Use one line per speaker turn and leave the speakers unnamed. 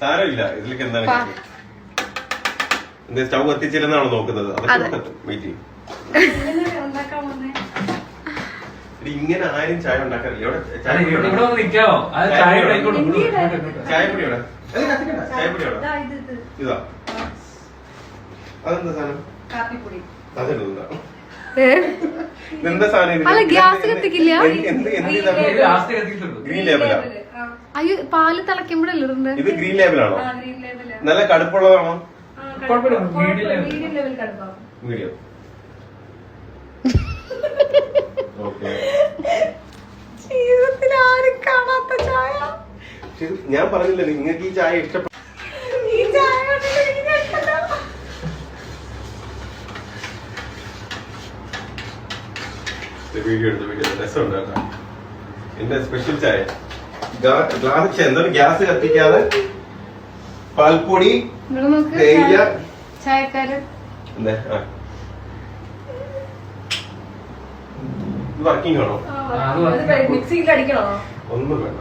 സാരമില്ല. ഇതിലേക്ക് എന്താണ് സ്റ്റൗ കത്തിച്ചില്ലെന്നാണോ നോക്കുന്നത്? അതൊക്കെ വെയിറ്റ് ചെയ്യും. ഇങ്ങനെ ആരും ചായ ഉണ്ടാക്കാറില്ല. ചായപ്പൊടി എവിടെ? ചായപ്പൊടി എവിടെ? ഇതാ. അതെന്താ സാധനം? അതെന്താ എന്താ സാധനം?
ഗ്യാസ് കത്തിക്കില്ല.
ഗ്രീൻ ലേബലാ.
അയ്യോ, പാല് തിളയ്ക്കുമ്പോഴല്ലേ
ഇത് ഗ്രീൻ ലേബലാണോ? നല്ല കടുപ്പുള്ളതാണോ? മീഡിയം.
ജീവിതത്തിൽ ആരും കാണാത്ത ചായ.
ഞാൻ പറഞ്ഞില്ല നിങ്ങൾക്ക് ഈ ചായ ഇഷ്ടപ്പെട്ടു. വീഡിയോ എടുത്ത് രസമുണ്ട് കേട്ടോ. എന്റെ സ്പെഷ്യൽ ചായ. ഗ്ലാസ് എന്താണ് ഗ്യാസ് കത്തിക്കാതെ പാൽപ്പൊടി, തേയില,
ചായക്കാരൻ.
വർക്കിംഗ് ആണോ?
മിക്സിയിൽ അടിക്കണോ?
ഒന്നും വേണ്ട.